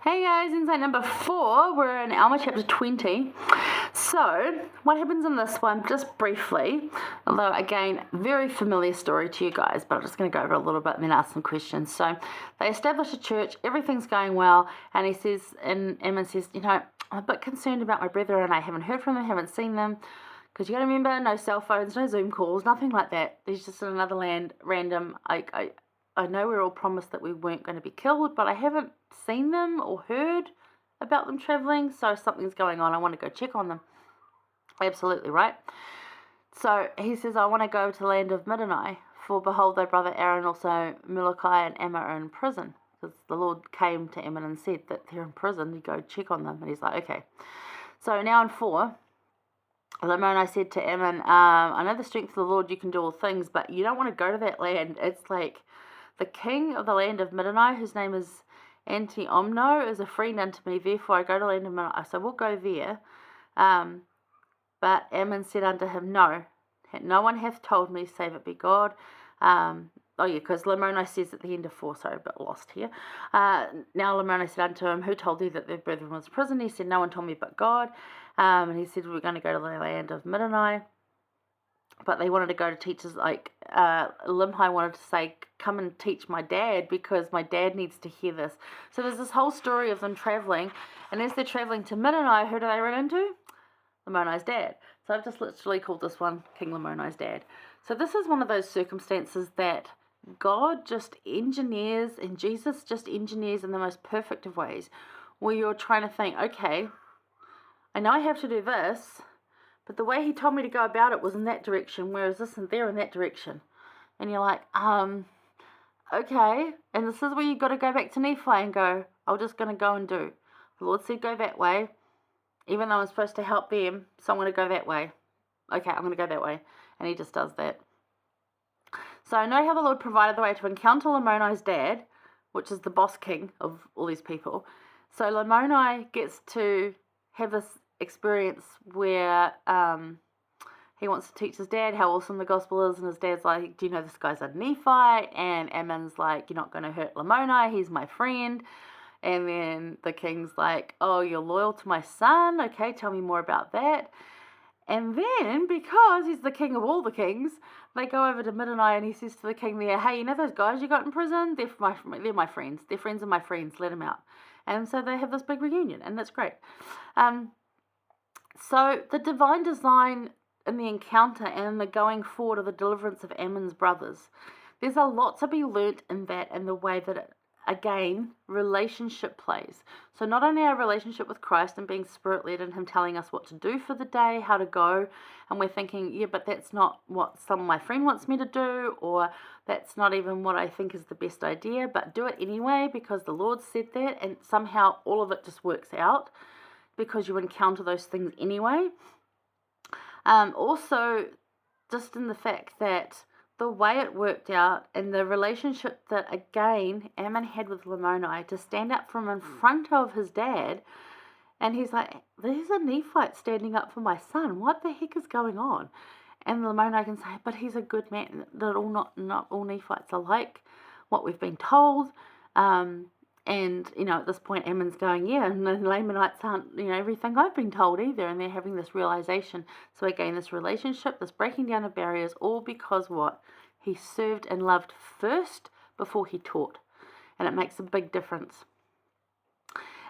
Hey guys, insight number 4, we're in Alma chapter 20. So, what happens in this one, just briefly, although again, very familiar story to you guys, but I'm just going to go over a little bit and then ask some questions. So, they establish a church, everything's going well, and he says, and Ammon says, I'm a bit concerned about my brethren, I haven't heard from them, haven't seen them, because you got to remember, no cell phones, no Zoom calls, nothing like that. There's just in another land, random. I know we were all promised that we weren't going to be killed, but I haven't seen them or heard about them traveling, so something's going on. I want to go check on them. Absolutely right. So he says, I want to go to the land of Midian, for behold, thy brother Aaron, also Molokai and Ammon are in prison. Because the Lord came to Ammon and said that they're in prison, you go check on them. And he's like, okay. So now in 4, Lamoni said to Ammon, I know the strength of the Lord, you can do all things, but you don't want to go to that land. It's like the king of the land of Midian, whose name is Anti-Omno, is a friend unto me, therefore I go to the land of Midian. So we'll go there. But Ammon said unto him, No one hath told me, save it be God. Because Lamoni says at the end of 4, sorry, a bit lost here. Now Lamoni said unto him, Who told thee that their brethren was in prison? He said, No one told me but God. And he said, We're going to go to the land of Midian. But they wanted to go to teachers like Limhi wanted to say, come and teach my dad because my dad needs to hear this. So there's this whole story of them traveling. And as they're traveling to Midian, who do they run into? Lamoni's dad. So I've just literally called this one King Lamoni's dad. So this is one of those circumstances that God just engineers and Jesus just engineers in the most perfect of ways, where you're trying to think, okay, I know I have to do this, but the way he told me to go about it was in that direction, whereas this and there in that direction. And you're like, okay. And this is where you've got to go back to Nephi and go, I'm just going to go and do. The Lord said go that way, even though I'm supposed to help them, so I'm going to go that way. Okay, I'm going to go that way. And he just does that. So I know how the Lord provided the way to encounter Lamoni's dad, which is the boss king of all these people. So Lamoni gets to have this experience where he wants to teach his dad how awesome the gospel is, and his dad's like, do you know this guy's a Nephi? And Ammon's like, you're not going to hurt Lamoni, he's my friend. And then the king's like, oh, you're loyal to my son? Okay, tell me more about that. And then, because he's the king of all the kings, they go over to Midian and he says to the king there, hey, you know those guys you got in prison? They're my friends. They're friends of my friends. Let them out. And so they have this big reunion, and that's great. So the divine design in the encounter and the going forward of the deliverance of Ammon's brothers, there's a lot to be learnt in that and the way that it, again, relationship plays. So not only our relationship with Christ and being spirit-led and him telling us what to do for the day, how to go, and we're thinking, yeah, but that's not what my friend wants me to do, or that's not even what I think is the best idea, but do it anyway because the Lord said that, and somehow all of it just works out because you encounter those things anyway. Also, just in the fact that the way it worked out and the relationship that, again, Ammon had with Lamoni to stand up from in front of his dad, and he's like, there's a Nephite standing up for my son. What the heck is going on? And Lamoni can say, but he's a good man. That not all Nephites are like what we've been told. And, at this point, Ammon's going, yeah, and the Lamanites aren't, everything I've been told either. And they're having this realization. So again, this relationship, this breaking down of barriers, all because what? He served and loved first before he taught. And it makes a big difference.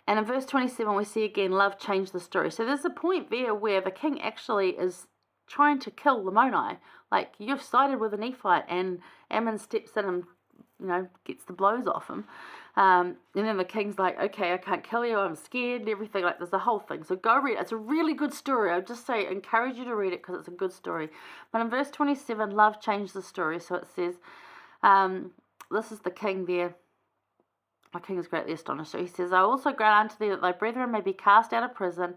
And in verse 27, we see again, love changed the story. So there's a point there where the king actually is trying to kill Lamoni. Like, you've sided with a Nephite, and Ammon steps in and, gets the blows off him. And then the king's like, okay, I can't kill you, I'm scared, and everything. Like, there's the whole thing. So go read it. It's a really good story. I would just say, encourage you to read it because it's a good story. But in verse 27, love changed the story. So it says, this is the king there. My king is greatly astonished. So he says, I also grant unto thee that thy brethren may be cast out of prison,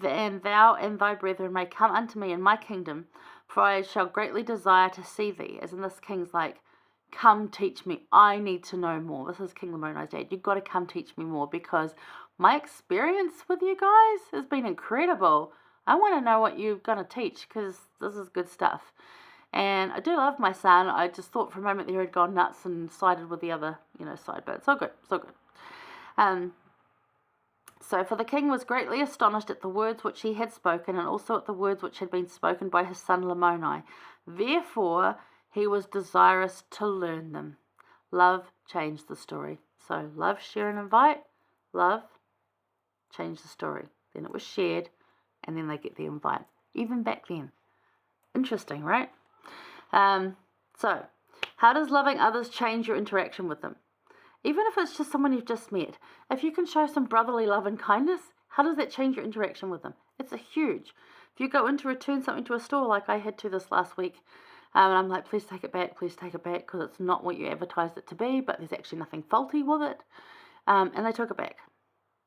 and thou and thy brethren may come unto me in my kingdom, for I shall greatly desire to see thee. As in this king's like, come teach me. I need to know more. This is King Lamoni's dad. You've got to come teach me more because my experience with you guys has been incredible. I want to know what you're going to teach because this is good stuff. And I do love my son. I just thought for a moment there he'd gone nuts and sided with the other, side, but it's all good. It's all good. So, for the king was greatly astonished at the words which he had spoken, and also at the words which had been spoken by his son Lamoni. Therefore, he was desirous to learn them. Love changed the story. So, love, share, and invite. Love changed the story. Then it was shared, and then they get the invite. Even back then. Interesting, right? So, how does loving others change your interaction with them? Even if it's just someone you've just met, if you can show some brotherly love and kindness, how does that change your interaction with them? It's a huge. If you go in to return something to a store like I had to this last week, and I'm like, please take it back, because it's not what you advertised it to be, but there's actually nothing faulty with it. And they took it back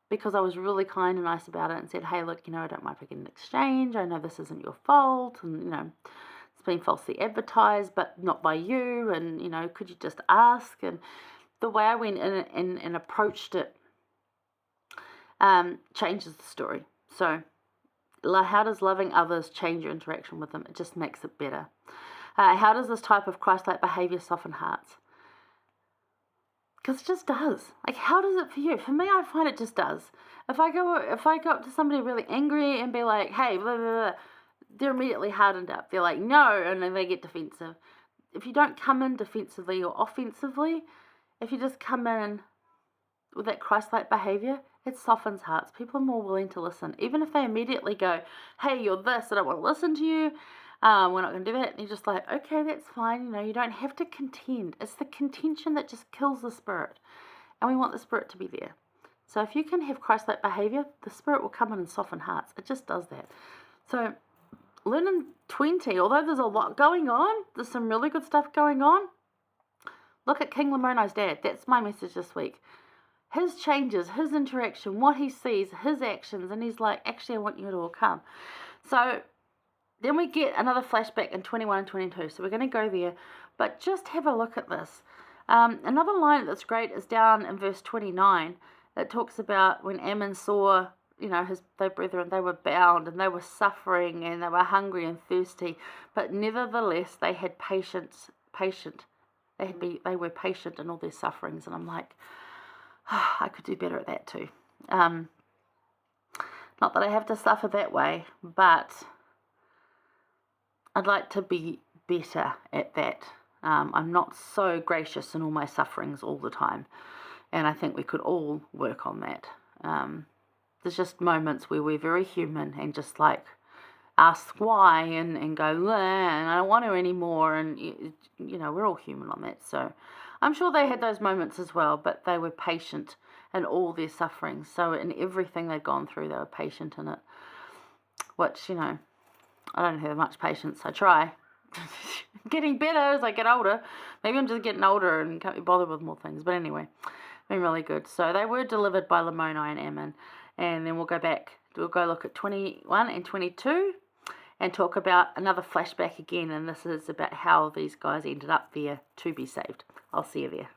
because I was really kind and nice about it and said, hey, look, I don't mind if we get an exchange. I know this isn't your fault, and, it's been falsely advertised, but not by you, and, could you just ask? And the way I went in and approached it changes the story. So, how does loving others change your interaction with them? It just makes it better. How does this type of Christ-like behaviour soften hearts? Because it just does. Like, how does it for you? For me, I find it just does. If I go up to somebody really angry and be like, hey, blah, blah, blah, they're immediately hardened up. They're like, no, and then they get defensive. If you don't come in defensively or offensively, if you just come in with that Christ-like behaviour, it softens hearts. People are more willing to listen. Even if they immediately go, hey, you're this, I don't want to listen to you, we're not going to do that. And you're just like, okay, that's fine. You don't have to contend. It's the contention that just kills the spirit. And we want the spirit to be there. So if you can have Christ-like behaviour, the spirit will come in and soften hearts. It just does that. So learning 20, although there's a lot going on, there's some really good stuff going on. Look at King Lamoni's dad. That's my message this week. His changes, his interaction, what he sees, his actions, and he's like, actually, I want you to all come. So then we get another flashback in 21 and 22. So we're going to go there, but just have a look at this. Another line that's great is down in verse 29. It talks about when Ammon saw, their brethren, they were bound and they were suffering and they were hungry and thirsty, but nevertheless they had patience. They were patient in all their sufferings, and I'm like, oh, I could do better at that too. Not that I have to suffer that way, but I'd like to be better at that. I'm not so gracious in all my sufferings all the time, and I think we could all work on that. There's just moments where we're very human and just like ask why and go, and I don't want to anymore, and we're all human on that. So I'm sure they had those moments as well, but they were patient in all their sufferings. So in everything they'd gone through, they were patient in it, which, I don't have much patience. I try. Getting better as I get older. Maybe I'm just getting older and can't be bothered with more things, but anyway, been really good. So they were delivered by Lamoni and Ammon, and then we'll go look at 21 and 22 and talk about another flashback again, and this is about how these guys ended up there to be saved. I'll see you there.